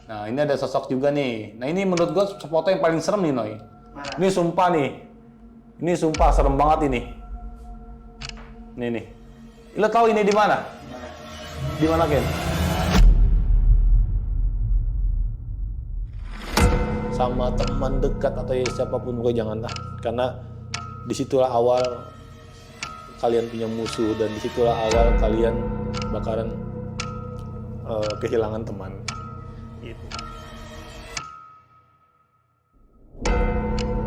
Nah, ini ada sosok juga nih. Nah, ini menurut gua foto yang paling serem nih, Noy. Mana? Ini sumpah nih. Ini sumpah serem banget ini. Nih. Lo tahu ini di mana? Mana? Di mana, Ken? Sama teman dekat atau ya siapapun gue janganlah. Karena disitulah awal kalian punya musuh dan disitulah awal kalian bakalan kehilangan teman. Gitu.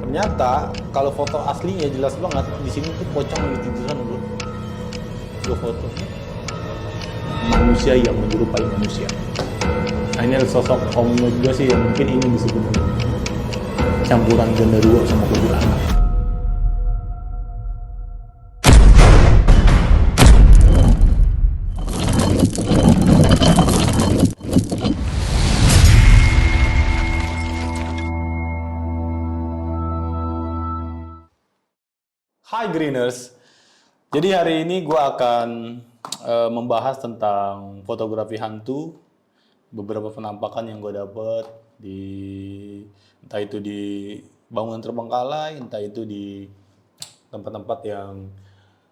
Ternyata kalau foto aslinya jelas banget di sini tuh pocong lagi tiduran bro. Gue foto manusia yang menyerupai manusia. Nah ini ada sosok om menurut gue sih yang mungkin ini disebut campuran genderuwo sama kuntilanak. Hai Greeners, jadi hari ini gue akan membahas tentang fotografi hantu, beberapa penampakan yang gue dapet di entah itu di bangunan terbengkalai, entah itu di tempat-tempat yang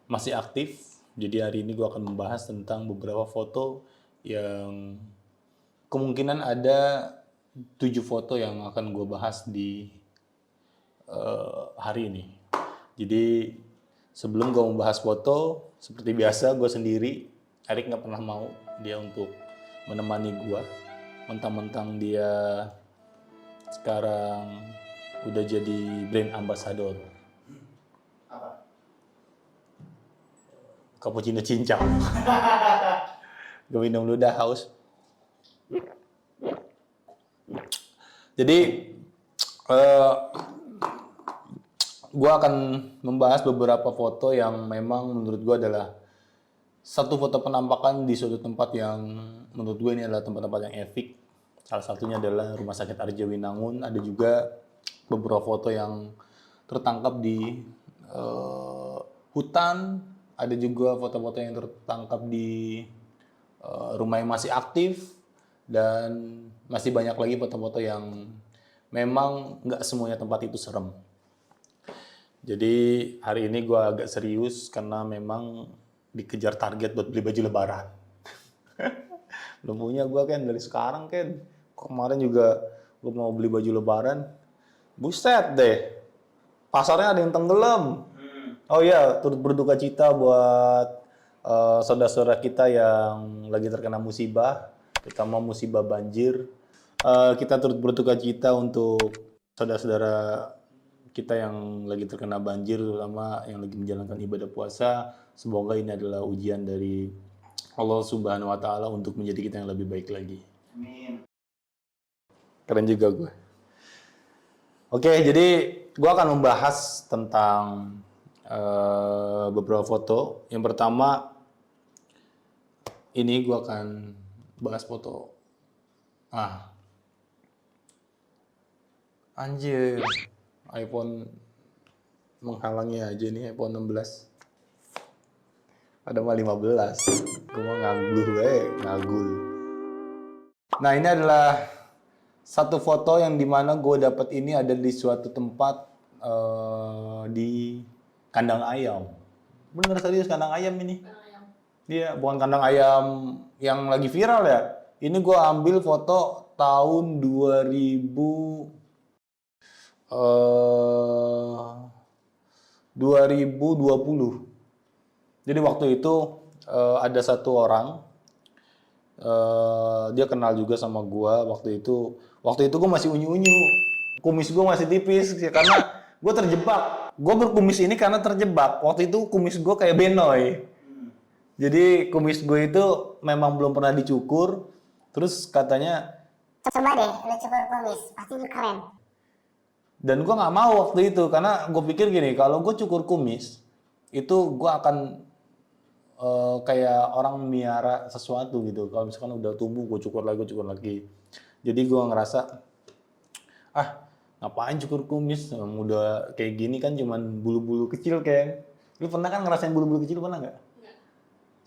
masih aktif. Jadi hari ini gue akan membahas tentang beberapa foto yang kemungkinan ada 7 foto yang akan gue bahas di hari ini. Jadi sebelum gue membahas foto, seperti biasa gue sendiri, Erik nggak pernah mau dia untuk menemani gue. Mentang-mentang dia sekarang udah jadi brand ambassador. Apa? Cappuccino cincang. Gue minum dulu dah haus. Jadi gue akan membahas beberapa foto yang memang menurut gue adalah satu foto penampakan di suatu tempat yang menurut gue ini adalah tempat-tempat yang epik. Salah satunya adalah Rumah Sakit Arjawinangun. Ada juga beberapa foto yang tertangkap di hutan. Ada juga foto-foto yang tertangkap di rumah yang masih aktif. Dan masih banyak lagi foto-foto yang memang nggak semuanya tempat itu serem. Jadi hari ini gue agak serius karena memang dikejar target buat beli baju lebaran. Belum punya gue kan dari sekarang kan. Kemarin juga gue mau beli baju lebaran. Buset deh. Pasarnya ada yang tenggelam. Oh iya, turut berduka cita buat saudara-saudara kita yang lagi terkena musibah. Terutama musibah banjir. Kita turut berduka cita untuk saudara-saudara kita yang lagi terkena banjir, terutama yang lagi menjalankan ibadah puasa. Semoga ini adalah ujian dari Allah Subhanahu wa Ta'ala untuk menjadi kita yang lebih baik lagi. Amin. Keren juga gue. Oke, jadi gue akan membahas tentang beberapa foto. Yang pertama, ini gue akan bahas foto. Anjir. iPhone menghalangi aja nih iPhone 16. Ada mah 15. Gue mah ngagul. Nah ini adalah satu foto yang dimana gue dapet ini ada di suatu tempat di kandang ayam. Bener serius kandang ayam ini. Iya, bukan kandang ayam yang lagi viral ya. Ini gue ambil foto tahun 2020. Jadi waktu itu ada satu orang, dia kenal juga sama gua waktu itu. Waktu itu gua masih unyu-unyu, kumis gua masih tipis karena gua terjebak. Gua berkumis ini karena terjebak. Waktu itu kumis gua kayak Benoy. Jadi kumis gue itu memang belum pernah dicukur. Terus katanya, coba deh lu cukur kumis, pasti lu keren. dan gue nggak mau waktu itu karena gue pikir gini, kalau gue cukur kumis itu gue akan kayak orang miara sesuatu gitu. Kalau misalkan udah tumbuh gue cukur lagi. Jadi gue ngerasa ngapain cukur kumis, udah kayak gini kan cuman bulu-bulu kecil kan. Lu pernah kan ngerasain bulu-bulu kecil, pernah nggak?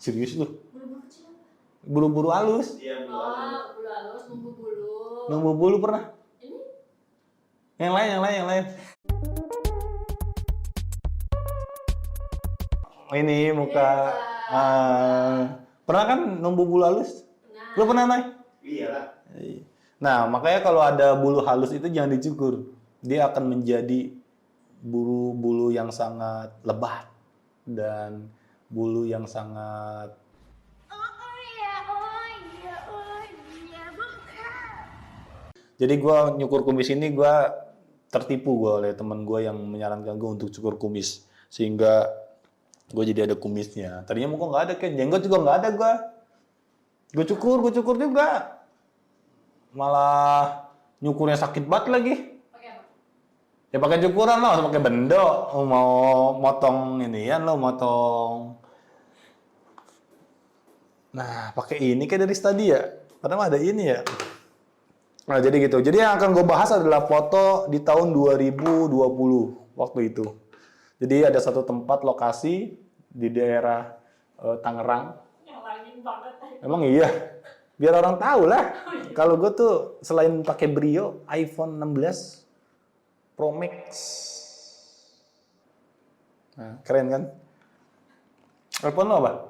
Serius lu? Bulu-bulu kecil apa? Bulu-bulu halus. Iya, Oh, bulu halus, bumbu bulu. Numbuh bulu pernah? Yang lain. Ini muka. Pernah kan numbuh bulu halus? Lu pernah, Nay? Iyalah. Nah, makanya kalau ada bulu halus itu jangan dicukur. Dia akan menjadi bulu yang sangat lebat dan bulu yang sangat. Jadi gue nyukur kumis ini gue tertipu oleh teman gue yang menyarankan gue untuk cukur kumis, sehingga gue jadi ada kumisnya. Tadinya muka nggak ada, kan jenggot juga nggak ada gue. Gue cukur juga, malah nyukurnya sakit banget lagi. Ya pakai cukuran lo, harus pakai bendo. Mau motong inian lo, motong. Nah, pakai ini kayak dari tadi ya. Padahal ada ini ya. Nah, jadi gitu. Jadi yang akan gue bahas adalah foto di tahun 2020 waktu itu. Jadi ada satu tempat lokasi di daerah Tangerang. Nyalain banget. Emang iya. Biar orang tahu lah. Kalau gue tuh selain pakai Brio, iPhone 16 Pro Max. Nah, keren kan? Telepon lo apa?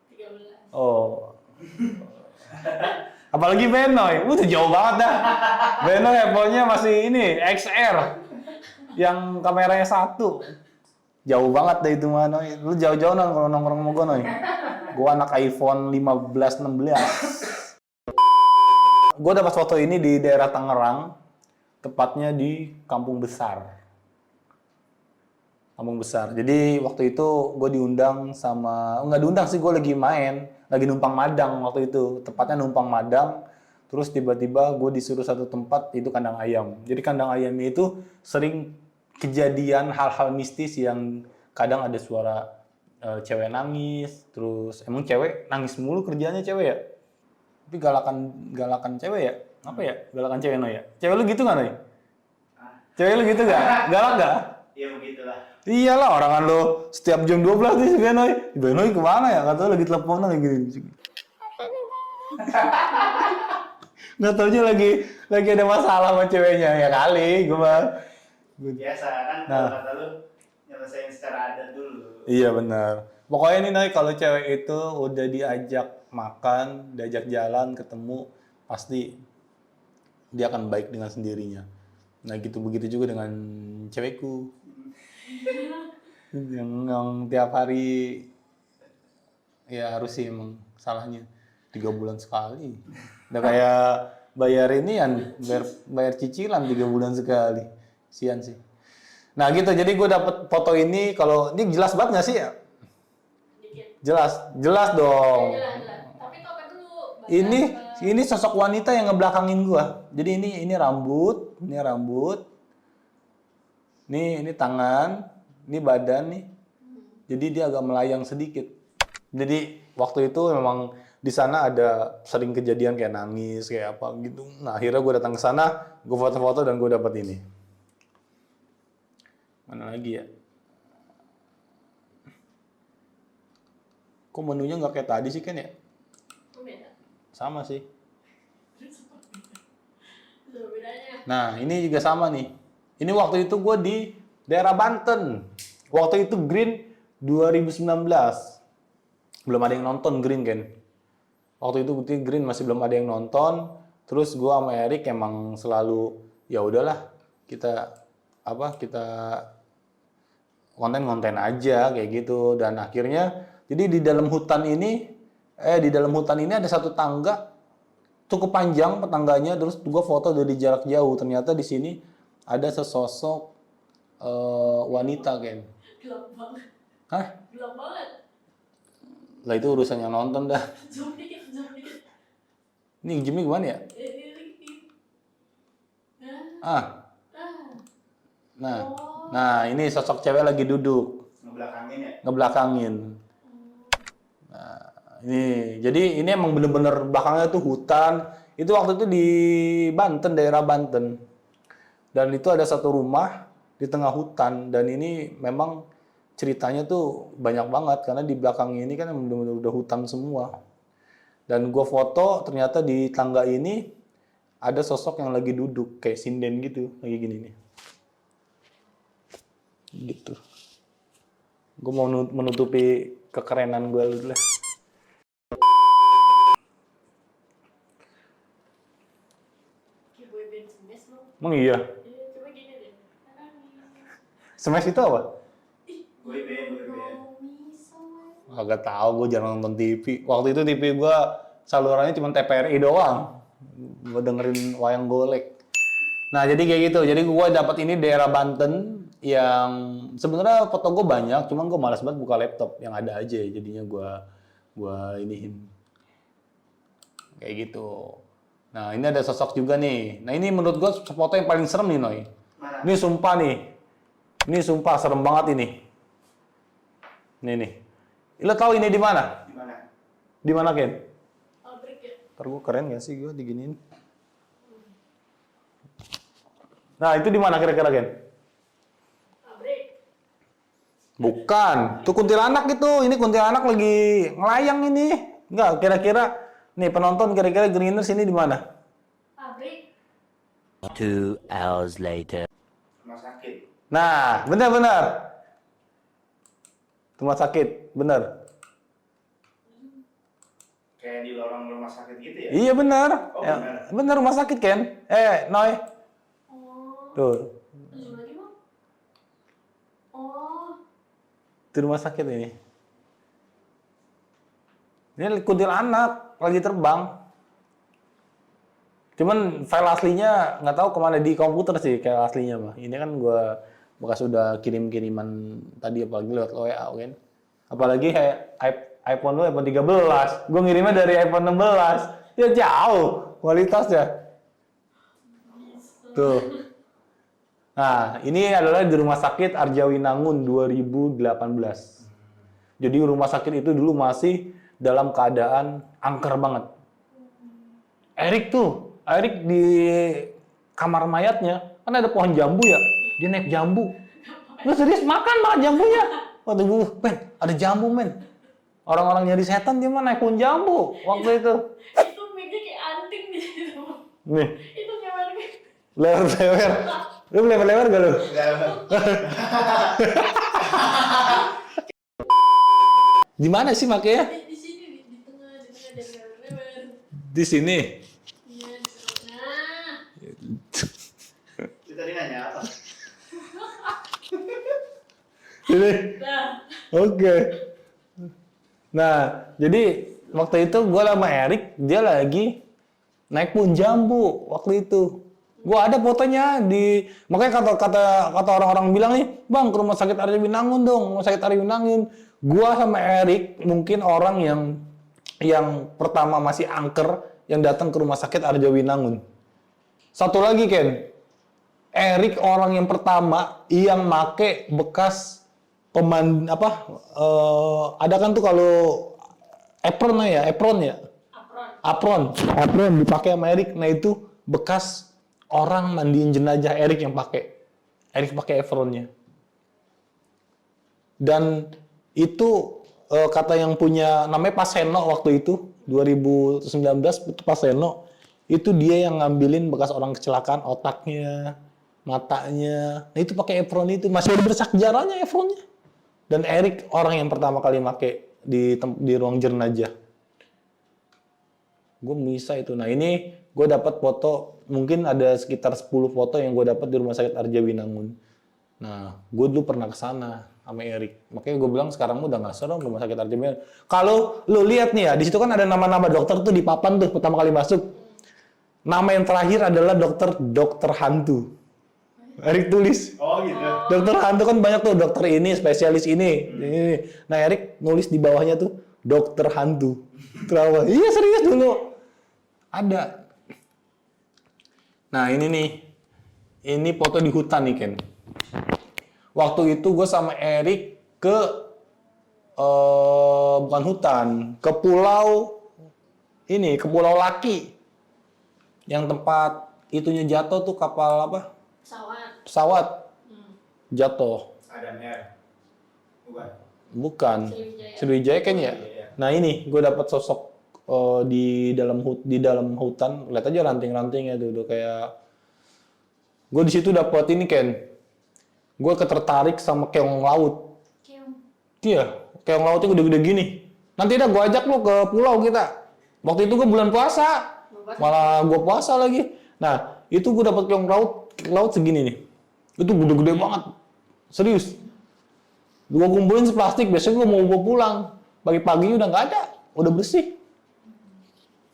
13. Oh. Apalagi Benoy, udah jauh banget dah. Benoy handphonenya masih ini XR, yang kameranya 1. Jauh banget deh itu mah, Noy. Lu jauh-jauh nong kalau nongkrong sama gue, Noy. Gue anak iPhone 15, 16. Gue dapat foto ini di daerah Tangerang, tepatnya di Kampung Besar. Kampung Besar. Jadi waktu itu gue diundang sama, nggak diundang sih, gue lagi main, lagi numpang madang waktu itu. Tepatnya numpang madang, terus tiba-tiba gue disuruh satu tempat, itu kandang ayam. Jadi kandang ayamnya itu sering kejadian hal-hal mistis yang kadang ada suara cewek nangis, terus emang cewek nangis mulu kerjanya cewek ya? Tapi galakan cewek ya? Apa ya? Galakan cewek, Noy ya? Cewek lu gitu nggak, Noy? Cewek lu gitu nggak? Galak nggak? Iya begitulah. Iyalah, orangan lo setiap jam 12 nih si Benoy. Benoy kemana ya? Katanya lagi teleponan lagi. Nggak taunya lagi ada masalah sama ceweknya. Ya kali, gue mah. Biasa kan kalau kata lu nyelesain secara adat dulu. Iya benar. Pokoknya nih, Noy, kalau cewek itu udah diajak makan, diajak jalan, ketemu, pasti dia akan baik dengan sendirinya. Nah gitu, begitu juga dengan cewekku. Yang tiap hari ya harus sih emang salahnya 3 bulan sekali. Udah kayak bayar inian, bayar cicilan 3 bulan sekali. Sian sih. Nah gitu, jadi gue dapet foto ini. Kalau ini jelas banget nggak sih ya? Dikit. Jelas dong. Jelas. Tapi coba dulu. Ini sosok wanita yang ngebelakangin gue. Jadi ini rambut, ini tangan, ini badan nih. Jadi dia agak melayang sedikit. Jadi waktu itu memang di sana ada sering kejadian kayak nangis, kayak apa gitu. Nah akhirnya gue datang ke sana, gue foto-foto dan gue dapat ini. Mana lagi ya? Kok menunya nggak kayak tadi sih, Ken ya? Beda. Sama sih. Itu bedanya. Nah ini juga sama nih. Ini waktu itu gue di daerah Banten. Waktu itu Green 2019. Belum ada yang nonton Green, kan? Waktu itu Green masih belum ada yang nonton. Terus gue sama Erik emang selalu ya udahlah kita konten aja kayak gitu. Dan akhirnya jadi di dalam hutan ini ada satu tangga cukup panjang tetangganya. Terus gue foto dari jarak jauh. Ternyata di sini ada sesosok wanita, kan? Gelap banget. Hah? Gelap banget. Lah itu urusan yang nonton dah. Zoom dikit. Ini Jimmy gimana ya? Nah. Nah ini sosok cewek lagi duduk. Ngebelakangin ya? Ngebelakangin. Nah, jadi ini emang bener-bener belakangnya tuh hutan. Itu waktu itu di Banten, daerah Banten. Dan itu ada satu rumah di tengah hutan. Dan ini memang ceritanya tuh banyak banget. Karena di belakang ini kan bener-bener udah hutan semua. Dan gue foto, ternyata di tangga ini ada sosok yang lagi duduk kayak sinden gitu, lagi gini nih. Gitu. Gue mau menutupi kekerenan gue dulu lah. Kayak boyband Smash lo. Emang iya? Iya, coba gini deh. Smash itu apa? Boyband. Agak tahu, gue jarang nonton TV. Waktu itu TV gue salurannya cuma TVRI doang. Gue dengerin wayang golek. Nah jadi kayak gitu. Jadi gue dapat ini daerah Banten yang sebenarnya foto gue banyak, cuman gue malas banget buka laptop yang ada aja. Jadinya gue iniin kayak gitu. Nah ini ada sosok juga nih. Nah ini menurut gue foto yang paling serem nih Noy. Mana? Ini sumpah nih. Ini sumpah serem banget ini. Nih. Lo tahu ini di mana? Di mana? Di mana Ken? Pabrik ya. Ntar gue keren gak sih gue diginiin? Nah itu di mana kira-kira Ken? Pabrik. Bukan, itu kuntilanak gitu. Ini kuntilanak lagi ngelayang ini. Enggak, kira-kira nih penonton kira-kira Greeners ini di mana? Pabrik. 2 hours later. Rumah sakit. Nah, benar. Rumah sakit, benar. Kayak di lorong rumah sakit gitu ya? Iya benar. Oh, Ya, benar. benar rumah sakit Ken. Noy. Oh. Tuh, Zoom lagi bang. Oh. itu rumah sakit ini. Ini kuntilanak lagi terbang. Cuman file aslinya nggak tahu kemana di komputer sih kayak aslinya mah. Ini kan gua bekas udah kirim-kiriman tadi apalagi lewat WA kan. Apalagi kayak iPhone lu iPhone 13. Gua ngirimnya dari iPhone 16. Ya jauh kualitasnya. Tuh. Nah, ini adalah di Rumah Sakit Arjawinangun 2018. Jadi rumah sakit itu dulu masih dalam keadaan angker banget. Erik di kamar mayatnya, kan ada pohon jambu ya, dia naik jambu. Lu serius makan banget jambunya. Waduh, men, ada jambu men. Orang-orang nyari setan dia mah naik pohon jambu waktu itu. Itu mic-nya kayak anting di situ. Nih, Itu nyewer kayak. lewer-lewer. Lu lewer-lewer gak lu? Di mana sih makanya? Di sini di tengah jangan lewer. Di sini. Iya di tengah. Itu tadi nanya apa? Ini. Nah. Oke. Nah, jadi waktu itu gue sama Erik, dia lagi naik pohon jambu waktu itu. Gue ada fotonya makanya kata orang-orang bilang nih, bang ke rumah sakit Arjawinangun dong, rumah sakit Arjawinangun. Gue sama Erik mungkin orang yang pertama masih angker yang datang ke rumah sakit Arjawinangun. Satu lagi Ken, Erik orang yang pertama yang make bekas ada kan tuh kalau apron ya, apron dipakai sama Erik. Nah itu bekas orang mandiin jenazah Erik yang pakai. Erik pakai apronnya. Dan itu kata yang punya namanya Pak Seno waktu itu 2019 itu Pak Seno itu dia yang ngambilin bekas orang kecelakaan otaknya, matanya. Nah itu pakai apron itu masih ada bersak sejarahnya apronnya. Dan Erik orang yang pertama kali make di ruang jenazah. Gue bisa itu. Nah ini gue dapat foto, mungkin ada sekitar 10 foto yang gue dapat di rumah sakit Arjawinangun. Nah, gue dulu pernah ke sana sama Erik. Makanya gue bilang sekarang udah nggak serem rumah sakit Arjawinangun. Kalau lu lihat nih ya, di situ kan ada nama-nama dokter tuh di papan tuh pertama kali masuk. Nama yang terakhir adalah dokter hantu. Erik tulis. Oh gitu. Dokter hantu kan banyak tuh, dokter ini, spesialis ini. Nah, Erik nulis di bawahnya tuh dokter hantu. Kenapa? Iya serius dulu. Ada. Nah, ini nih. Ini foto di hutan nih, Ken. Waktu itu gue sama Erik ke bukan hutan, ke pulau Laki. Yang tempat itunya jatuh tuh kapal apa? Pesawat. Jatuh. Ada mer. Bukan. Bukan. Sriwijaya. Sriwijaya kan ya? Iya. Nah ini gue dapat sosok di dalam hutan, lihat aja ranting-rantingnya tuh udah kayak gue di situ dapat ini Ken. Gue ketertarik sama keong laut. Keong. Iya, keong lautnya gede-gede gini. Nanti dah gue ajak lo ke pulau kita. Waktu itu gue bulan puasa. Malah gue puasa lagi. Nah, itu gue dapat keong laut segini nih. Itu gede-gede banget. Serius. Gue kumpulin seplastik, biasanya gue mau bawa pulang. Pagi-pagi udah nggak ada, udah bersih.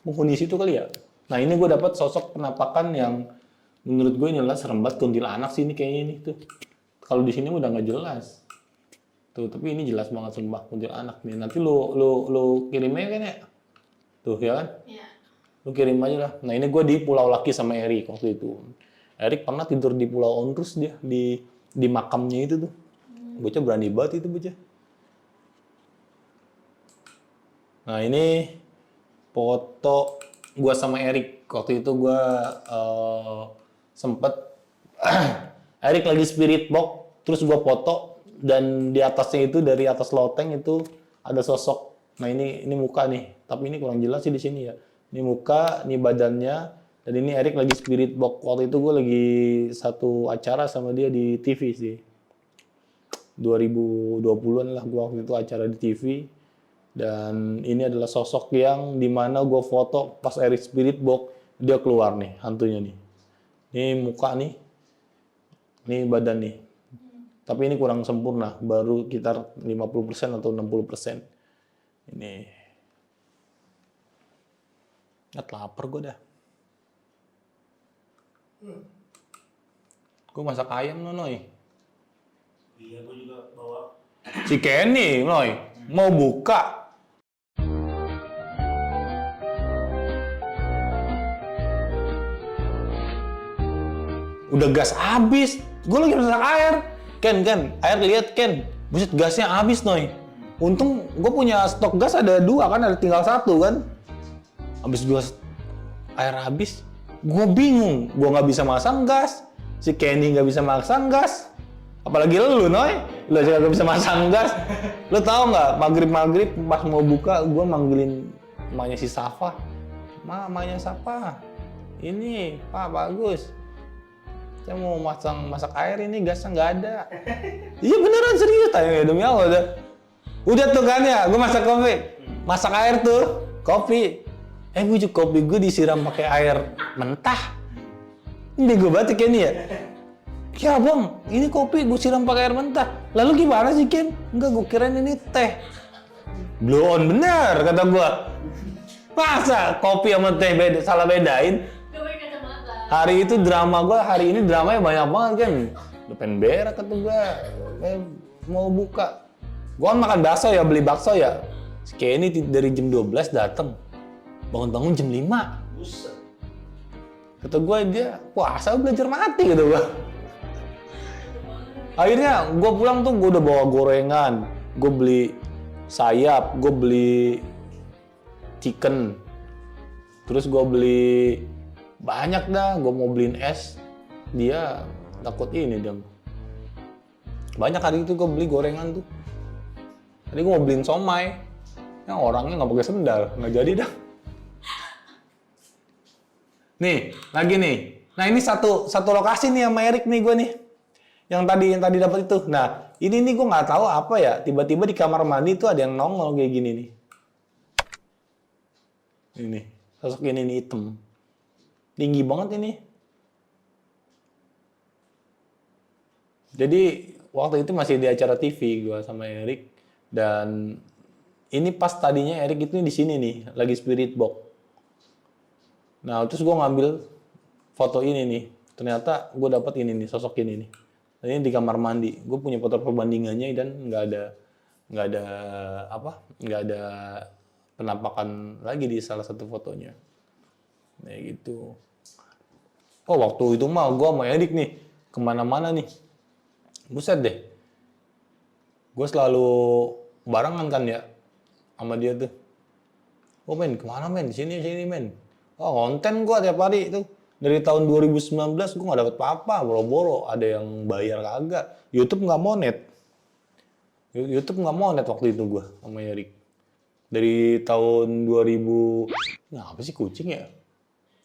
Penghuni situ kali ya. Nah, ini gue dapat sosok penampakan yang menurut gue ini adalah serem banget kuntilanak sih ini kayaknya nih tuh. Kalau di sini udah nggak jelas. Tuh, tapi ini jelas banget sumpah kuntilanak nih. Nanti lu kirim aja kan ya? Tuh ya kan? Iya. Lu kirim aja lah. Nah, ini gue di Pulau Laki sama Erik waktu itu. Erik pernah tidur di Pulau Onrus dia di makamnya itu tuh. Bocah berani banget itu bocah. Nah, ini foto gue sama Erik. Waktu itu gue sempet Erik lagi spirit box, terus gue foto dan di atasnya itu dari atas loteng itu ada sosok. Nah, ini muka nih, tapi ini kurang jelas sih di sini ya. Ini muka, ini badannya, dan ini Erik lagi spirit box. Waktu itu gue lagi satu acara sama dia di TV sih. 2020-an lah gue waktu itu acara di TV. Dan ini adalah sosok yang dimana gue foto pas Erik spirit box, dia keluar nih, hantunya nih. Ini muka nih, ini badan nih. Tapi ini kurang sempurna, baru sekitar 50% atau 60%. Ini. Nggak lapar gue dah. Gue masak ayam Noy. Iya, gue juga bawa. Si Kenny, Noy, mau buka. Udah gas habis. Gue lagi masak air. Ken, air lihat Ken. Buset gasnya habis Noy. Untung gue punya stok gas ada 2 kan, ada tinggal 1 kan. Habis gue air habis, gue bingung. Gue nggak bisa masang gas. Si Kenny nggak bisa masang gas. Apalagi lu Noy, lu juga nggak bisa masang gas. Lu tahu nggak, maghrib pas mau buka, gue manggilin emaknya si Safa. Emaknya Safa, ini Pak bagus. Saya mau masak air ini gasnya nggak ada. Iya beneran serius, tanya demi Allah udah tuh kan ya, gue masak air tuh, kopi. Bujuk kopi gue disiram pakai air mentah. Ini gue batik ya nih ya. Ya bang, ini kopi gue siram pakai air mentah. Lalu gimana sih Ken? Enggak, gue kirain ini teh. Blow on bener kata gue. Masa kopi sama teh salah bedain? Gak pakai kacamata. Hari itu drama gue, hari ini dramanya banyak banget kan. Udah pengen berak kata gue. Mau buka. Gue kan makan bakso ya, beli bakso ya. Si Kenny dari jam 12 datang. Bangun-bangun jam 5. Buset. Kata gue dia puasa belajar mati gitu gue. Akhirnya gue pulang tuh gue udah bawa gorengan. Gue beli sayap, gue beli chicken. Terus gue beli banyak dah, gue mau beliin es. Dia takut ini dong. Banyak hari itu gue beli gorengan tuh. Tadi gue mau beliin somai. Yang orangnya nggak pakai sendal, nggak jadi dah. Nih, lagi nih. Nah ini satu lokasi nih sama Erik nih gue nih. Yang tadi dapat itu. Nah, ini nih gue nggak tahu apa ya. Tiba-tiba di kamar mandi tuh ada yang nongol kayak gini nih. Ini, sosok ini nih hitam. Tinggi banget ini. Jadi waktu itu masih di acara TV gue sama Erik. Dan ini pas tadinya Erik itu di sini nih, lagi spirit box. Nah, terus gue ngambil foto ini nih. Ternyata gue dapat ini nih, sosok ini nih. Dan ini di kamar mandi. Gue punya foto perbandingannya dan nggak ada penampakan lagi di salah satu fotonya. Nah gitu. Oh waktu itu mah gue sama Erik nih kemana-mana nih. Buset deh. Gue selalu barengan kan ya sama dia tuh. Oh men, kemana men? Sini men. Oh konten gue tiap hari itu. Dari tahun 2019 gue nggak dapet apa-apa, boro-boro. Ada yang bayar kagak. YouTube nggak monet. YouTube nggak monet waktu itu gue sama Erik. Dari tahun 2000, nah apa sih kucing ya?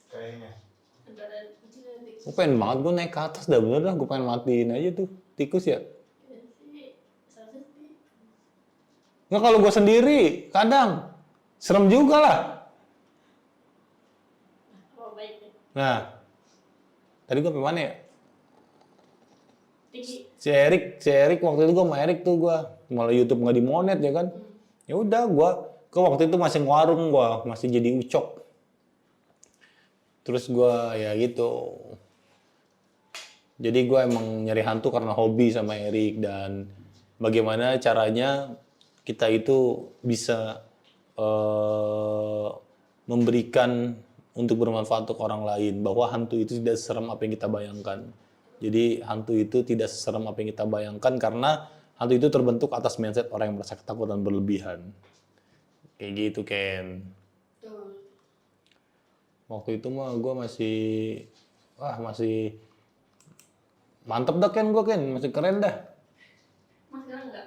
Kayaknya. Antara kucing dan tikus. Gue pengen banget gue naik ke atas dah bener dah, gue pengen matiin aja tuh tikus ya. Ya sih, seharusnya sih. Nggak kalau gue sendiri, kadang serem juga lah. Oh baik nih. Nah, tadi gue sampai mana ya? Tinggi. Si Erik waktu itu gue sama Erik tuh gue malah YouTube nggak dimonet ya kan? Ya udah gue waktu itu masih ngewarung gue masih jadi ucok. Terus gue ya gitu. Jadi gue emang nyari hantu karena hobi sama Erik dan bagaimana caranya kita itu bisa memberikan untuk bermanfaat untuk orang lain bahwa hantu itu tidak serem apa yang kita bayangkan. Jadi hantu itu tidak serem apa yang kita bayangkan karena hantu itu terbentuk atas mindset orang yang merasa ketakutan berlebihan. Kayak gitu Ken. Tuh. Waktu itu mah gue masih mantep dah Ken gue Ken, masih keren dah. Mas sekarang enggak?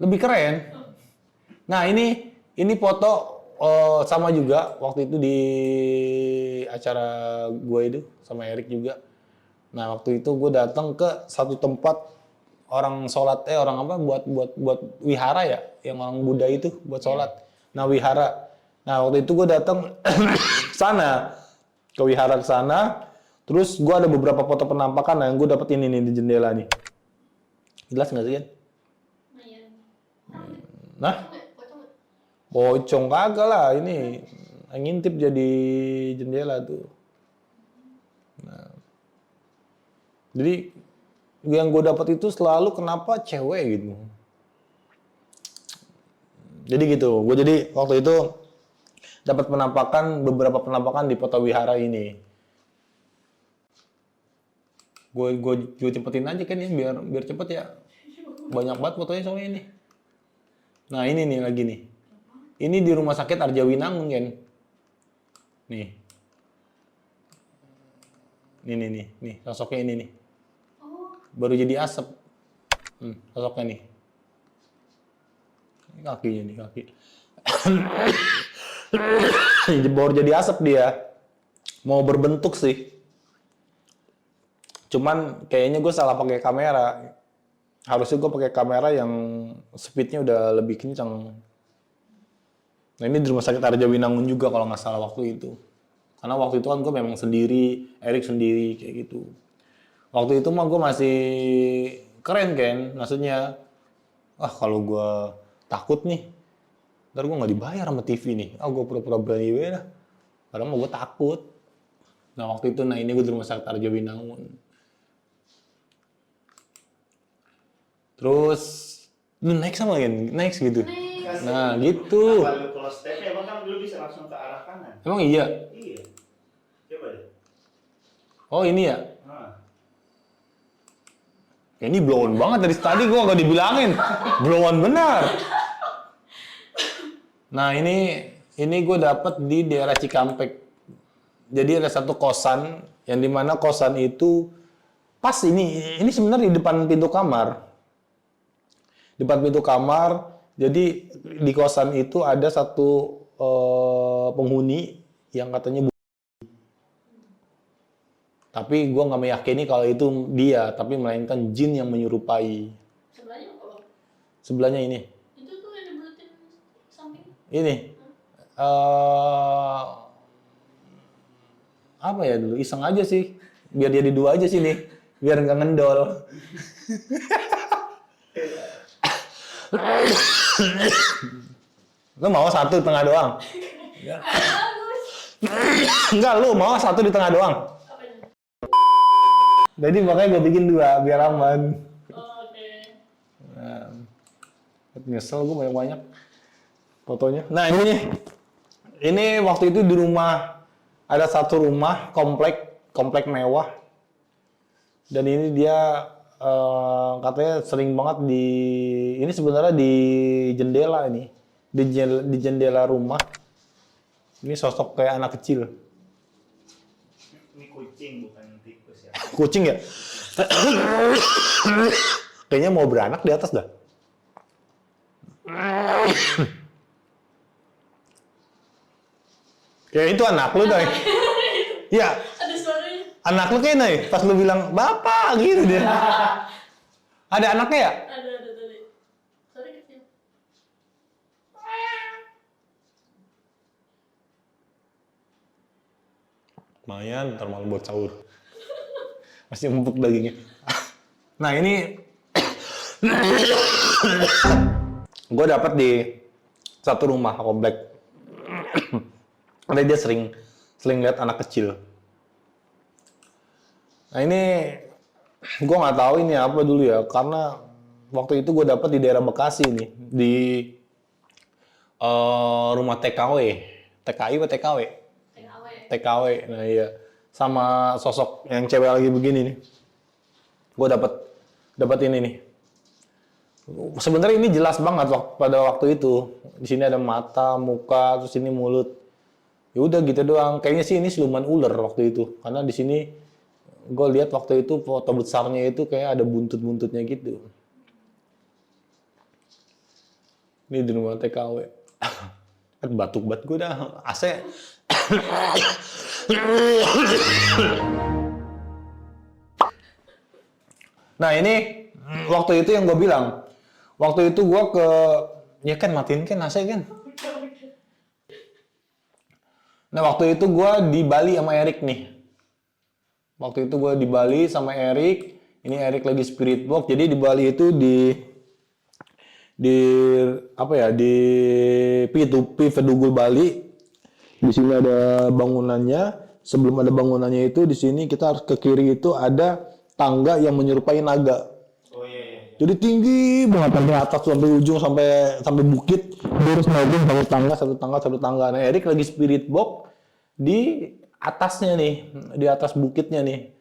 Lebih keren. Nah ini foto sama juga waktu itu di acara gue itu sama Erik juga. Nah waktu itu gue datang ke satu tempat orang sholat orang apa buat wihara ya, yang orang Buddha itu buat sholat. Nah wihara. Nah waktu itu gue datang sana ke wihara ke sana. Terus gue ada beberapa foto penampakan yang gue dapet ini nih di jendela nih. Jelas nggak sih kan? Lumayan. Nah. Foto nggak? Pocong kagak lah ini ngintip jadi jendela tuh. Nah, jadi yang gue dapat itu selalu kenapa cewek gitu. Jadi gitu, gue jadi waktu itu dapat beberapa penampakan di foto wihara ini. Gue cepetin aja kan ya biar cepet ya. Banyak banget fotonya soalnya ini. Nah ini nih lagi nih. Ini di rumah sakit Arjawinangun kan. Nih. Nih sosoknya ini nih. Baru jadi asap. Sosoknya nih. Ini kakinya nih kaki. Baru jadi asap dia. Mau berbentuk sih. Cuman kayaknya gue salah pakai kamera. Harusnya gue pakai kamera yang speednya udah lebih kencang. Nah ini di rumah sakit Arjawinangun juga kalau nggak salah waktu itu. Karena waktu itu kan gue memang sendiri, Erik sendiri kayak gitu. Waktu itu mah gue masih keren kan, maksudnya, kalau gue takut nih, ntar gue nggak dibayar sama TV nih. Gue pura-pura berani dah. Padahal mah gue takut. Nah waktu itu, ini gue di rumah sakit Arjawinangun. Terus, lu next sama kan? Next gitu. Nah gitu. Kalau stepnya emang kan dulu bisa langsung ke arah kanan. Emang iya? Iya. Coba deh. Oh ini ya? Nah. Ini blow on banget dari tadi gue nggak dibilangin. Blow on benar. Nah ini gue dapet di daerah Cikampek. Jadi ada satu kosan yang dimana kosan itu pas ini sebenarnya di depan pintu kamar. Di depan pintu kamar. Jadi di kosan itu ada satu penghuni yang katanya tapi gue nggak meyakini kalau itu dia, tapi melainkan jin yang menyerupai. Sebelahnya apa bang? Sebelahnya ini. Itu tuh yang dibuletin samping. Ini. Apa ya dulu? Iseng aja sih. Biar jadi dua aja sih nih. Biar nggak ngendol. Lu mau satu di tengah doang? Enggak, lu mau satu di tengah doang? Apanya? Jadi makanya gue bikin dua, biar aman. Oh, oke. Nah, nyesel gue banyak-banyak fotonya. Nah ini waktu itu di rumah, ada satu rumah komplek mewah. Dan ini dia katanya sering banget ini sebenarnya di jendela ini. Di jendela rumah. Ini sosok kayak anak kecil. Ini kucing bukan tikus ya. Kucing ya? Kayaknya mau beranak di atas dah. Ya itu anak lu doi. Iya, Ada suaranya. anak lu kayak doi. Pas lu bilang bapak gitu dia. Ada anaknya ya? Ada tadi. Suara kecil. Lumayan, ntar malam buat sahur. Masih empuk dagingnya. Nah ini gue dapat di satu rumah komplek. Karena dia sering lihat anak kecil. Nah ini gue nggak tahu ini apa dulu ya, karena waktu itu gue dapat di daerah Bekasi nih, di rumah TKW, TKI atau TKW? TKW. TKW, nah iya, sama sosok yang cewek lagi begini nih, gue dapat ini nih. Sebenarnya ini jelas banget pada waktu itu. Di sini ada mata, muka, terus ini mulut. Ya udah gitu doang. Kayaknya sih ini siluman ular waktu itu, karena di sini gue lihat waktu itu foto besarnya itu kayak ada buntut-buntutnya gitu. Ini di rumah TKW. Kan batuk banget gue dah, AC. Nah ini waktu itu yang gue bilang, waktu itu gue ya kan matiin kan AC kan. Nah waktu itu gue di Bali sama Erik nih. Waktu itu gue di Bali sama Erik. Ini Erik lagi spirit box. Jadi di Bali itu di apa ya, di P2P Vedugul Bali. Di sini ada bangunannya. Sebelum ada bangunannya itu di sini kita harus ke kiri itu ada tangga yang menyerupai naga. Oh iya. Jadi tinggi banget sampai atas, sampai ujung, sampai bukit. Terus naik satu tangga. Nah, Erik lagi spirit box di atasnya nih, di atas bukitnya nih.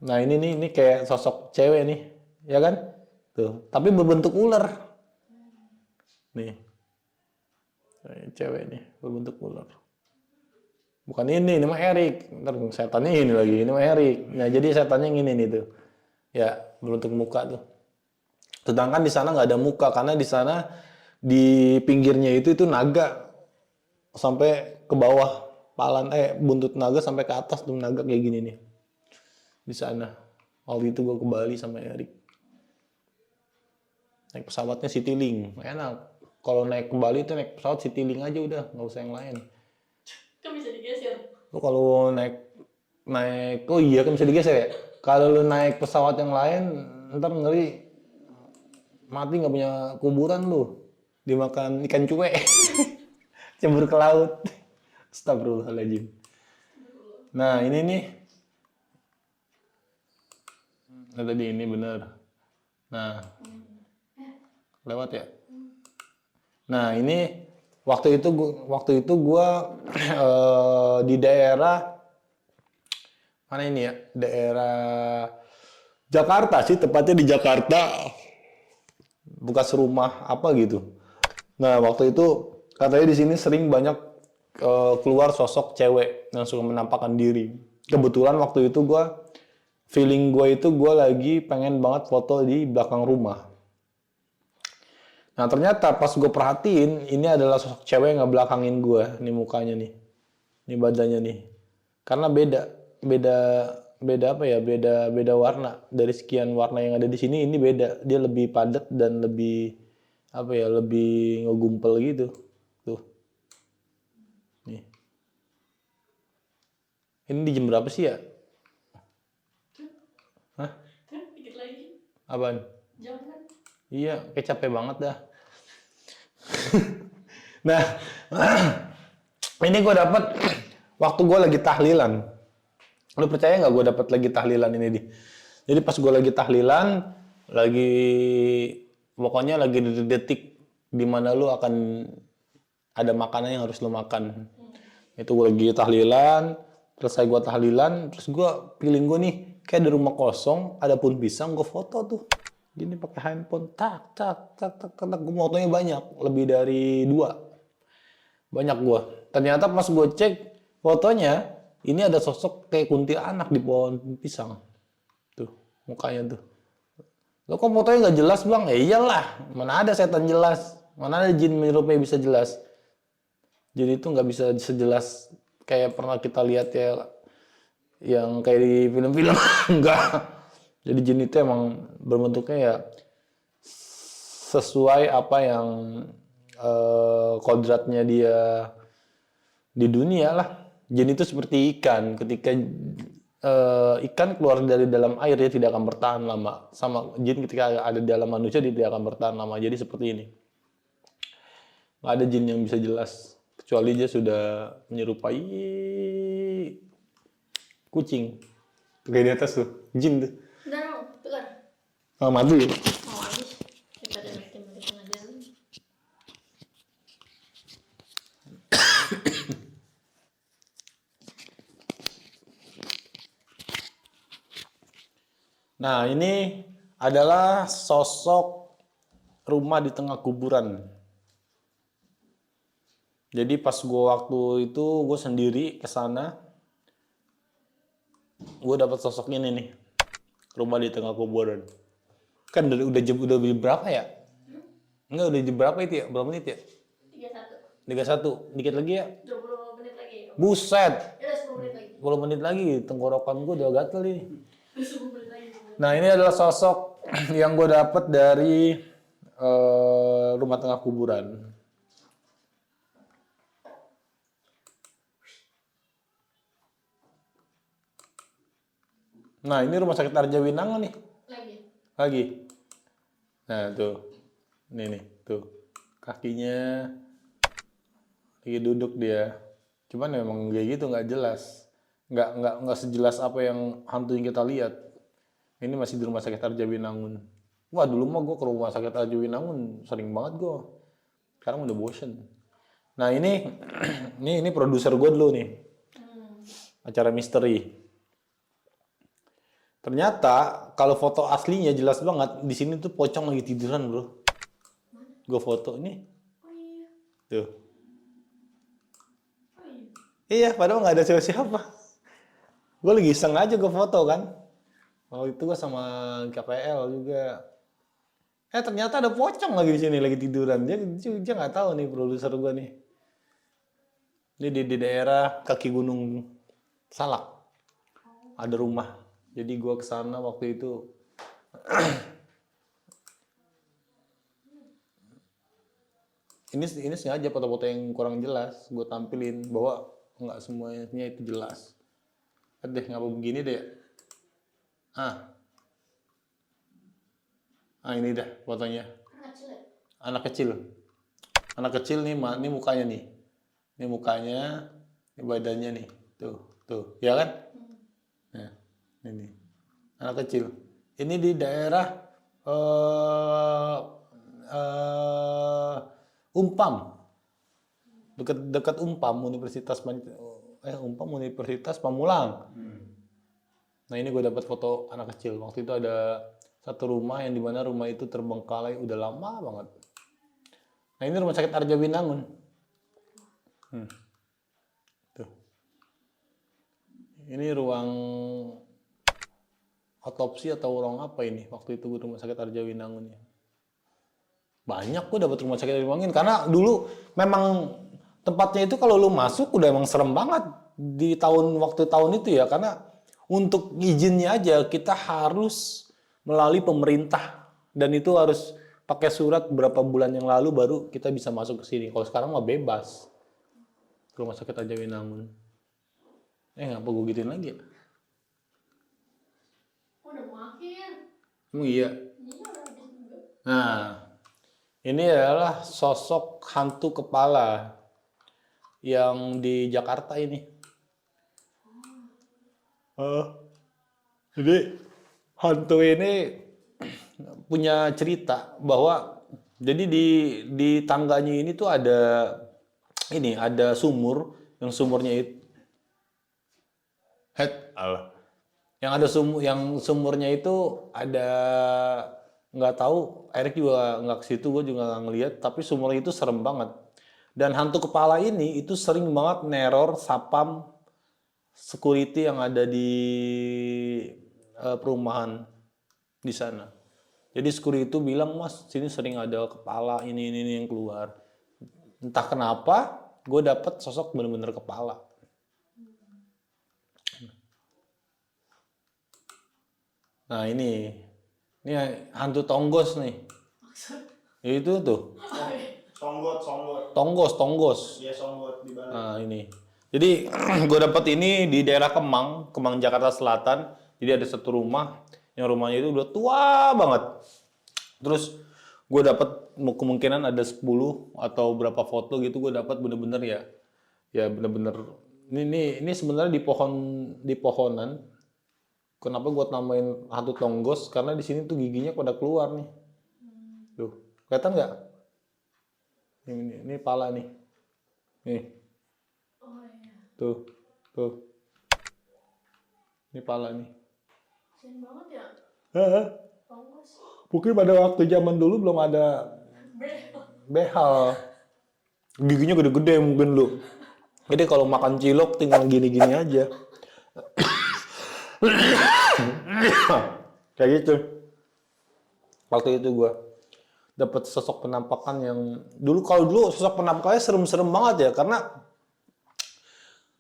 Nah, ini kayak sosok cewek nih, ya kan? Tuh, tapi berbentuk ular. Nih. Cewek nih, berbentuk ular. Bukan ini mah Erik. Ntar setannya ini lagi, ini mah Erik. Nah, jadi setannya yang ini nih tuh. Ya, berbentuk muka tuh. Sedangkan di sana nggak ada muka, karena di sana di pinggirnya itu naga sampai ke bawah, buntut naga sampai ke atas tuh, naga kayak gini nih. Di sana. Waktu itu gue ke Bali sama Erik. Naik pesawatnya Citylink, enak. Kalau naik ke Bali itu naik pesawat Citylink aja udah, nggak usah yang lain. Kan bisa digeser. Lu kalau naik, oh iya kan bisa digeser ya. Kalau lu naik pesawat yang lain, ntar ngeri mati nggak punya kuburan lu, dimakan ikan cuek, cebur ke laut. Astagfirullahaladzim. Nah ini nih, nah tadi ini bener. Nah lewat ya. Nah ini waktu itu gua di daerah mana ini ya? Daerah Jakarta sih, tepatnya di Jakarta. Bekas rumah apa gitu. Nah, waktu itu katanya di sini sering banyak keluar sosok cewek yang suka menampakkan diri. Kebetulan waktu itu feeling gue itu gue lagi pengen banget foto di belakang rumah. Nah, ternyata pas gue perhatiin, ini adalah sosok cewek yang ngebelakangin gue. Ini mukanya nih. Ini badannya nih. Karena beda apa ya? Beda warna. Dari sekian warna yang ada di sini, ini beda. Dia lebih padat dan lebih apa ya? Lebih ngegumpel gitu. Tuh. Nih. Ini di jam berapa sih ya? Hah? Dikit lagi. Apaan? Jangan. Iya, kayak capek banget dah. Nah, ini gue dapat waktu gue lagi tahlilan. Lu percaya nggak gue dapat lagi tahlilan ini di? Jadi pas gue lagi tahlilan, pokoknya lagi di detik dimana lu akan ada makanan yang harus lu makan. Itu gue lagi tahlilan, selesai gue tahlilan, terus gue feeling gue nih kayak di rumah kosong, ada pohon pisang, gue foto tuh. Gini pakai handphone, tak, gue fotonya banyak, lebih dari 2. Banyak gue. Ternyata pas gue cek fotonya, ini ada sosok kayak kuntilanak di pohon pisang. Tuh, mukanya tuh. Lo kok fotonya nggak jelas bang? Ya iyalah, mana ada setan jelas, mana ada jin menyerupai bisa jelas. jin itu nggak bisa sejelas kayak pernah kita lihat ya, yang kayak di film-film. Enggak. Jadi jin itu emang berbentuknya ya sesuai apa yang kodratnya dia di dunia lah. Jin itu seperti ikan. Ketika ikan keluar dari dalam air dia tidak akan bertahan lama. Sama jin ketika ada di dalam manusia dia tidak akan bertahan lama. Jadi seperti ini. Nggak ada jin yang bisa jelas kecuali dia sudah menyerupai kucing. Kayak di atas tuh, jin tuh. Udah dong, tukar. Mati. Oh, habis. Daripada nanti mau di tengah jalan. Nah, ini adalah sosok rumah di tengah kuburan. Jadi pas gue waktu itu gue sendiri ke sana, gue dapat sosok ini nih, rumah di tengah kuburan. Kan udah jam berapa ya? Enggak, udah jam berapa itu ya? Berapa menit ya? 31. 31, dikit lagi ya? 20 menit lagi. Buset, Ya udah 10 menit lagi. 10 menit lagi, tenggorokan gue udah gatel ini. Udah 10 menit lagi. Nah, ini adalah sosok yang gue dapat dari rumah tengah kuburan. Nah, ini rumah sakit Arjawinangun nih. Lagi. Nah, tuh. Ini nih, tuh. Kakinya lagi duduk dia. Cuman memang kayak gitu, nggak jelas. Nggak sejelas apa yang hantu yang kita lihat. Ini masih di rumah sakit Arjawinangun. Wah, dulu mah gue ke rumah sakit Arjawinangun sering banget gue. Sekarang udah bosen. Nah, ini produser gue dulu nih. Acara misteri. Ternyata kalau foto aslinya jelas banget di sini tuh pocong lagi tiduran, bro. Gue foto ini. Oh iya. Tuh. Oh iya. Iya, padahal nggak ada siapa-siapa. Gue lagi iseng aja gue foto kan. Oh itu gue sama KPL juga. Ternyata ada pocong lagi di sini lagi tiduran. Dia nggak tahu nih produser gue nih. Ini di daerah kaki Gunung Salak. Ada rumah. Jadi gue kesana waktu itu. ini sengaja foto-foto yang kurang jelas gue tampilin bahwa nggak semuanya itu jelas. Deh ngapa begini deh? Ini dah fotonya. Anak Anak kecil nih, ini mukanya nih. Ini mukanya, ini badannya nih. Tuh, ya kan? Nah, ini. Anak kecil. Ini di daerah Umpam. Dekat Umpam, Universitas Pamulang. Nah, ini gue dapat foto anak kecil. Waktu itu ada satu rumah yang dimana rumah itu terbengkalai udah lama banget. Nah, ini rumah sakit Arjawinangun. Tuh. Ini ruang otopsi atau ruang apa ini? Waktu itu rumah sakit Arjawinangun ya. Banyak gue dapat rumah sakit Arjawinangun karena dulu memang tempatnya itu kalau lu masuk udah emang serem banget di waktu tahun itu ya, karena untuk izinnya aja kita harus melalui pemerintah dan itu harus pakai surat beberapa bulan yang lalu baru kita bisa masuk ke sini. Kalau sekarang mah bebas. Rumah sakit Arjawinangun. Ngapa gue gituin lagi ya? Udah makin. Emang iya? Iya, udah habis juga. Nah, ini adalah sosok hantu kepala yang di Jakarta ini. Jadi hantu ini punya cerita bahwa jadi di tangganya ini tuh ada sumur, yang sumurnya itu yang sumurnya itu ada, nggak tahu, Erik juga nggak ke situ, gue juga nggak ngeliat, tapi sumurnya itu serem banget. Dan hantu kepala ini itu sering banget neror sapam security yang ada di perumahan di sana. Jadi security itu bilang, mas, sini sering ada kepala ini yang keluar. Entah kenapa gue dapet sosok bener-bener kepala. Nah ini hantu tonggos nih. Itu tuh. Tonggos. Iya, songgot di Bali. Nah ini. Jadi gue dapet ini di daerah Kemang Jakarta Selatan. Jadi ada satu rumah, yang rumahnya itu udah tua banget. Terus gue dapet kemungkinan ada 10 atau berapa foto gitu gue dapat bener-bener ya bener-bener. Ini sebenarnya di pohonan. Kenapa gue namain hantu tonggos? Karena di sini tuh giginya pada keluar nih. Tuh, kelihatan nggak? Ini pala nih. Nih. Oh iya. Tuh. Ini pala nih. Kasian banget ya. Tonggos. Mungkin pada waktu zaman dulu belum ada behal. Giginya gede-gede mungkin lu. Jadi kalau makan cilok tinggal gini-gini aja. Kayak gitu. Waktu itu gue dapat sosok penampakan yang dulu sosok penampakannya serem-serem banget ya, karena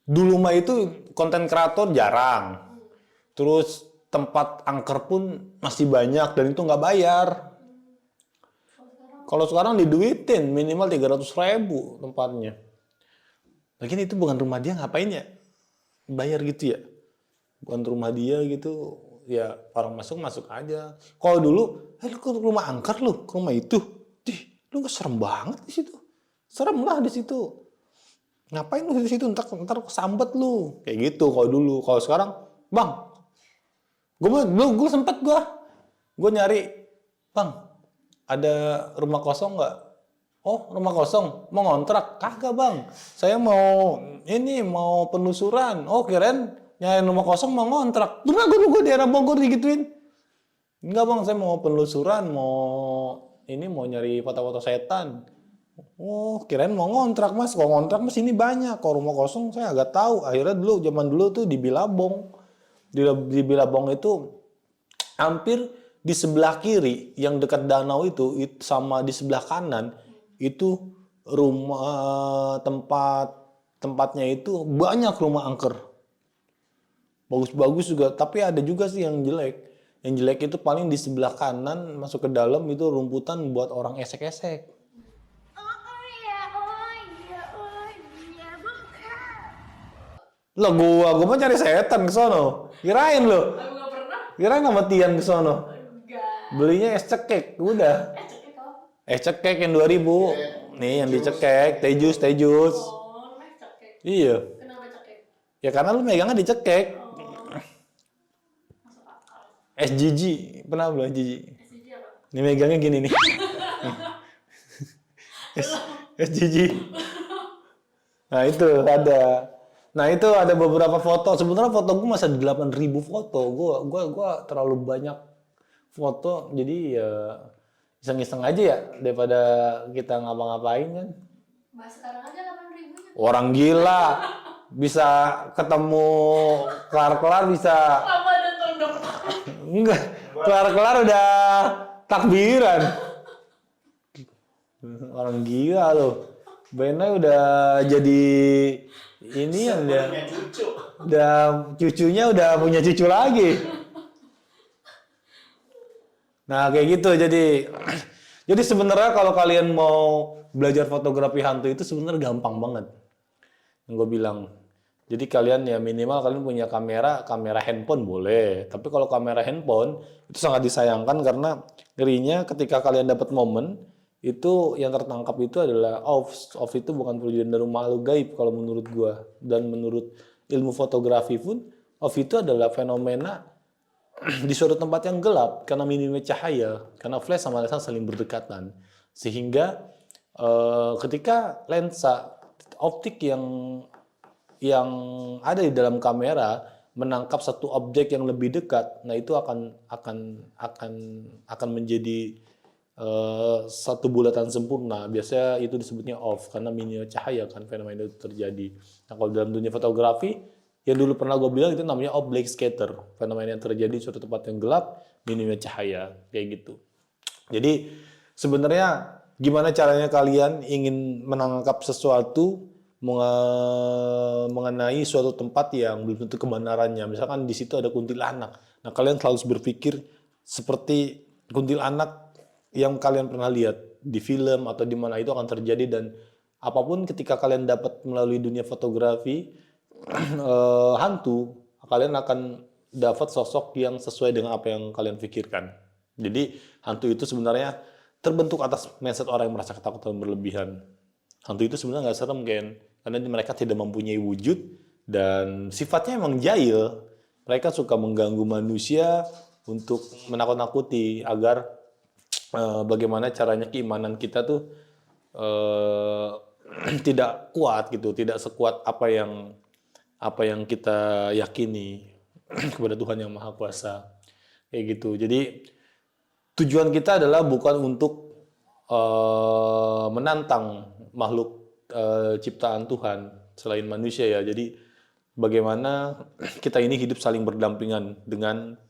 dulu mah itu konten kreator jarang. Terus tempat angker pun masih banyak dan itu nggak bayar. Kalau sekarang diduitin minimal 300.000 tempatnya. Lagian itu bukan rumah dia, ngapain ya? Bayar gitu ya? Bukan rumah dia gitu, ya orang masuk aja. Kalau dulu, lu ke rumah angker lu, ke rumah itu, lu nggak serem banget di situ. Serem lah di situ. Ngapain lu di situ? Ntar kesambet lu, kayak gitu. Kalau dulu, kalau sekarang, bang, gue sempet gue nyari, bang, ada rumah kosong nggak? Oh, rumah kosong, mau ngontrak? Kagak bang, saya mau penelusuran. Oh, kirain nyari rumah kosong mau ngontrak. Pernah gue di daerah Bogor digituin. Enggak bang, saya mau penelusuran, mau nyari foto-foto setan. Oh, kirain mau ngontrak mas. Kalau ngontrak mas ini banyak. Kalau rumah kosong saya agak tahu. Akhirnya zaman dulu tuh di Bilabong. Di Bilabong itu hampir di sebelah kiri yang dekat danau itu sama di sebelah kanan itu rumah tempatnya itu banyak rumah angker. Bagus-bagus juga, tapi ada juga sih yang jelek. Yang jelek itu paling di sebelah kanan masuk ke dalam itu rumputan buat orang esek-esek. Lah gua mah cari setan ke sono. Kirain lo. Aku nggak pernah. Kirain sama Tian ke sono. Enggak. Belinya es cekek, udah. Cekik apa? Es cekek yang 2000. Nih yang dicekek, teh jus. Oh, namanya cekik. Iya. Kenapa cekik? Ya karena lu megangnya dicekek. Masuk akal. SGG, pernah belum SGG? SCG apa? Ini megangnya gini nih. SGG. Nah itu ada. Nah itu ada beberapa foto. Sebenarnya foto gue masih ada 8.000 foto. Gue terlalu banyak foto. Jadi ya iseng-iseng aja ya daripada kita ngapa-ngapain kan. Bahas sekarang aja 8.000-nya. Orang gila bisa ketemu kelar-kelar bisa. Lama dan tondok. Enggak, kelar-kelar udah takbiran. Orang gila loh. Bena udah jadi ini yang dia. Punya cucu. Udah cucunya udah punya cucu lagi. Nah, kayak gitu jadi sebenarnya kalau kalian mau belajar fotografi hantu itu sebenarnya gampang banget. Yang gue bilang. Jadi kalian ya minimal kalian punya kamera handphone boleh. Tapi kalau kamera handphone itu sangat disayangkan karena ngerinya ketika kalian dapat momen itu yang tertangkap itu adalah off. Off itu bukan perwujudan dari makhluk gaib kalau menurut gua, dan menurut ilmu fotografi pun off itu adalah fenomena di suatu tempat yang gelap karena minimnya cahaya, karena flash sama lensa saling berdekatan, sehingga ketika lensa optik yang ada di dalam kamera menangkap satu objek yang lebih dekat, nah itu akan menjadi satu bulatan sempurna. Biasanya itu disebutnya off karena minimnya cahaya kan fenomena itu terjadi. Nah kalau dalam dunia fotografi yang dulu pernah gue bilang itu namanya oblique scatter, fenomena yang terjadi di suatu tempat yang gelap minimnya cahaya kayak gitu. Jadi sebenarnya gimana caranya kalian ingin menangkap sesuatu mengenai suatu tempat yang belum tentu kebenarannya. Misalkan di situ ada kuntilanak. Nah, kalian selalu berpikir seperti kuntilanak yang kalian pernah lihat di film atau di mana itu akan terjadi, dan apapun ketika kalian dapat melalui dunia fotografi hantu, kalian akan dapat sosok yang sesuai dengan apa yang kalian pikirkan. Jadi hantu itu sebenarnya terbentuk atas mindset orang yang merasa ketakutan berlebihan. Hantu itu sebenarnya nggak serem, Ken, karena mereka tidak mempunyai wujud dan sifatnya emang jahil. Mereka suka mengganggu manusia untuk menakut-nakuti agar bagaimana caranya keimanan kita tuh tidak kuat gitu, tidak sekuat apa yang kita yakini kepada Tuhan yang Maha Kuasa, kayak gitu. Jadi tujuan kita adalah bukan untuk menantang makhluk ciptaan Tuhan selain manusia ya. Jadi bagaimana kita ini hidup saling berdampingan dengan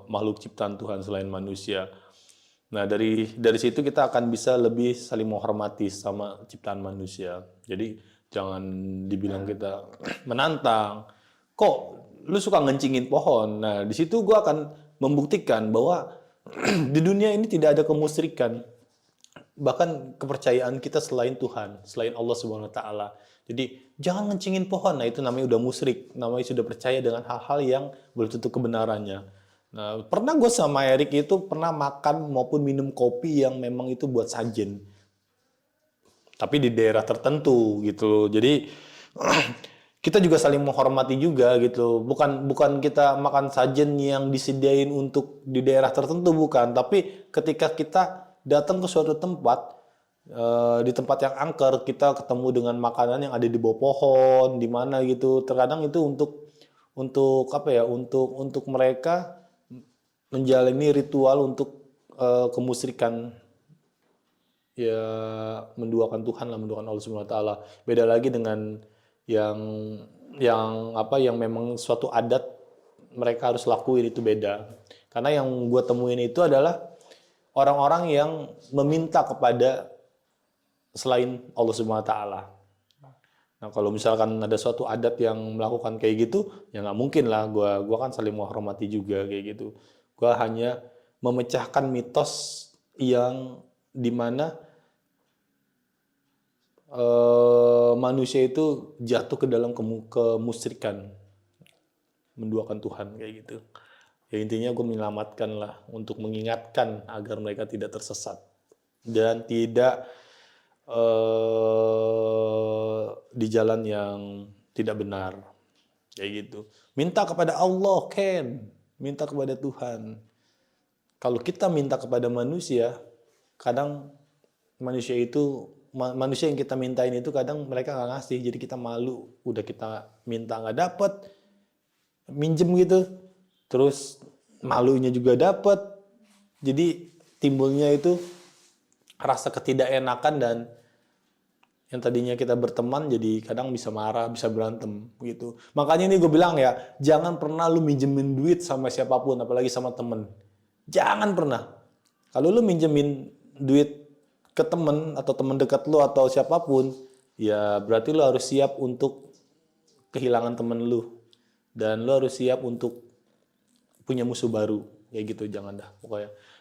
makhluk ciptaan Tuhan selain manusia. Nah, dari situ kita akan bisa lebih saling menghormati sama ciptaan manusia. Jadi jangan dibilang kita menantang. Kok lu suka ngencingin pohon? Nah, di situ gue akan membuktikan bahwa di dunia ini tidak ada kemusyrikan. Bahkan kepercayaan kita selain Tuhan, selain Allah Subhanahu wa taala. Jadi jangan ngencingin pohon. Nah, itu namanya udah musyrik. Namanya sudah percaya dengan hal-hal yang belum tentu kebenarannya. Nah, pernah gue sama Erik itu pernah makan maupun minum kopi yang memang itu buat sajen. Tapi di daerah tertentu gitu. Jadi kita juga saling menghormati juga gitu. Bukan kita makan sajen yang disediain untuk di daerah tertentu, bukan. Tapi ketika kita datang ke suatu tempat, di tempat yang angker, kita ketemu dengan makanan yang ada di bawah pohon, di mana gitu. Terkadang itu untuk apa ya? Untuk mereka menjalani ritual untuk kemusyrikan, ya menduakan Tuhan lah, menduakan Allah Subhanahu wa taala. Beda lagi dengan yang memang suatu adat mereka harus lakuin, itu beda. Karena yang gue temuin itu adalah orang-orang yang meminta kepada selain Allah Subhanahu wa taala. Nah, kalau misalkan ada suatu adat yang melakukan kayak gitu, ya nggak mungkin lah. Gua kan saling menghormati juga kayak gitu. Gua hanya memecahkan mitos yang dimana manusia itu jatuh ke dalam kemusyrikan, menduakan Tuhan kayak gitu. Ya intinya gue menyelamatkan lah, untuk mengingatkan agar mereka tidak tersesat dan tidak di jalan yang tidak benar kayak gitu. Minta kepada Allah, Ken, minta kepada Tuhan. Kalau kita minta kepada manusia, kadang manusia yang kita mintain itu kadang mereka nggak ngasih, jadi kita malu. Udah kita minta nggak dapet, minjem gitu, terus malunya juga dapet, jadi timbulnya itu rasa ketidakenakan, dan yang tadinya kita berteman jadi kadang bisa marah, bisa berantem gitu. Makanya ini gue bilang ya, jangan pernah lu minjemin duit sama siapapun, apalagi sama temen. Jangan pernah. Kalau lu minjemin duit ke temen atau temen dekat lu atau siapapun, ya berarti lu harus siap untuk kehilangan temen lu, dan lu harus siap untuk punya musuh baru kayak gitu. Jangan dah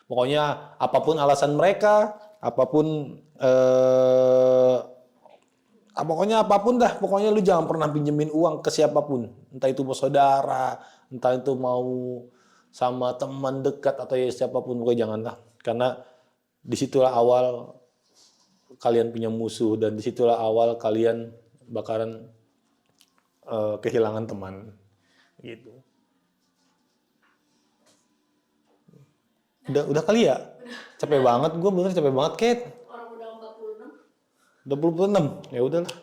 pokoknya apapun alasan mereka, pokoknya lu jangan pernah pinjemin uang ke siapapun, entah itu mau saudara, entah itu mau sama teman dekat atau ya siapapun, pokoknya janganlah. Karena disitulah awal kalian punya musuh, dan disitulah awal kalian bakalan kehilangan teman gitu. Udah kali ya? Capek banget, gue bener capek banget, Kate. Orang udah 46. Udah 46, ya udahlah.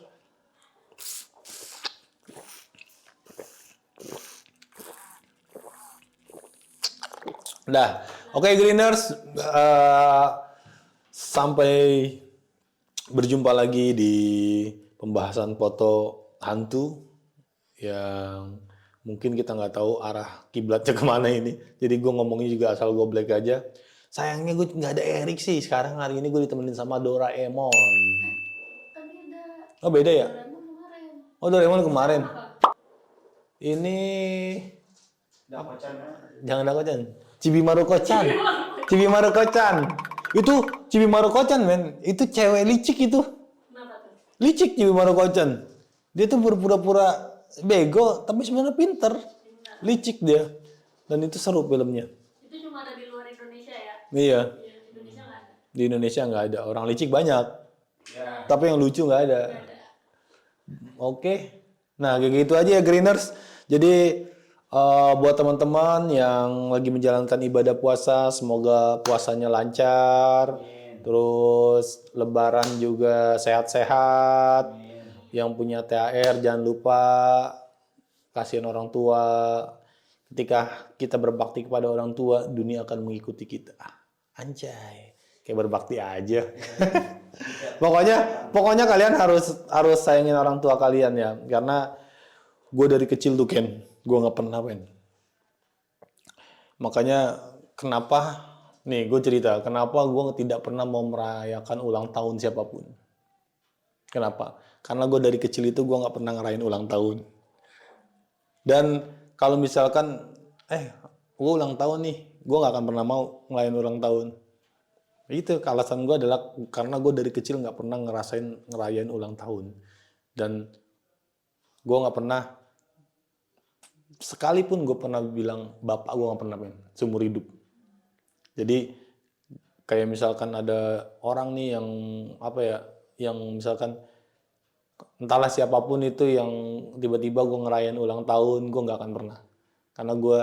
Nah, oke Greeners, sampai berjumpa lagi di pembahasan foto hantu yang mungkin kita nggak tahu arah kiblatnya kemana ini. Jadi gue ngomongnya juga asal goblek aja. Sayangnya gue nggak ada Erik sih. Sekarang hari ini gue ditemenin sama Doraemon. Tadi Oh beda ya? Doraemon kemarin. Oh Doraemon kemarin. Apa? Ini Dakocan. jangan Dakocan. Chibimaru Kocan. Chibimaru Kocan. Itu Chibimaru Kocan men. Itu cewek licik itu. Kenapa tuh? Licik Chibimaru Kocan. Dia tuh berpura-pura bego tapi sebenarnya pinter. Licik dia. Dan itu seru filmnya. Itu cuma ada di luar Indonesia ya? Iya. Iya, di Indonesia nggak ada. Di Indonesia nggak ada. Orang licik banyak. Ya. Tapi yang lucu nggak ada. Nggak ada. Oke. Nah, kayak gitu aja ya Greeners. Jadi buat teman-teman yang lagi menjalankan ibadah puasa, semoga puasanya lancar. Terus Lebaran juga sehat-sehat. Yang punya THR jangan lupa kasihin orang tua. Ketika kita berbakti kepada orang tua, dunia akan mengikuti kita. Anjay, kayak berbakti aja. Pokoknya kalian harus sayangin orang tua kalian ya, karena gue dari kecil tuh Ken, gue nggak pernah men. Makanya kenapa? Nih gue cerita, kenapa gue tidak pernah mau merayakan ulang tahun siapapun. Kenapa? Karena gue dari kecil itu gue nggak pernah ngerayain ulang tahun. Dan kalau misalkan, gue ulang tahun nih, gue nggak akan pernah mau ngerayain ulang tahun. Itu alasan gue adalah karena gue dari kecil nggak pernah ngerayain ulang tahun. Dan gue nggak pernah, sekalipun gue pernah bilang bapak gue nggak pernah men, seumur hidup. Jadi kayak misalkan ada orang nih yang apa ya, yang misalkan entahlah siapapun itu yang tiba-tiba gue ngerayain ulang tahun, gue nggak akan pernah. Karena gue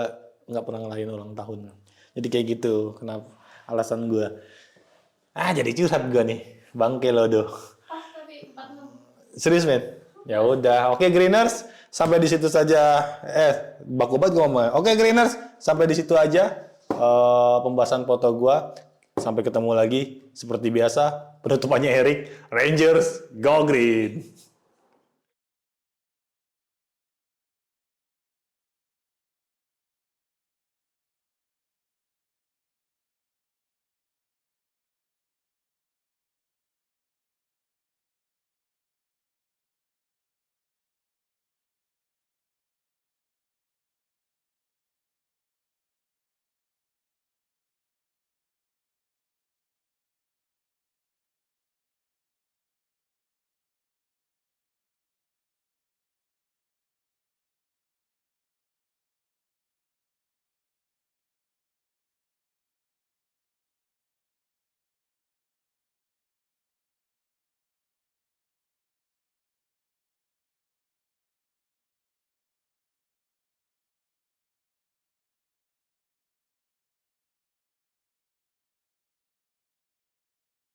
nggak pernah ngerayain ulang tahun. Jadi kayak gitu, kenapa? Alasan gue. Jadi curhat gue nih, bangke lo doh. Pas tapi 46. Serius men? Ya udah, oke Greeners, sampai di situ saja. Baku banget gue ngomongnya. Oke Greeners, sampai di situ aja pembahasan foto gue. Sampai ketemu lagi, seperti biasa, penutupannya Erik, Rangers, Go Green!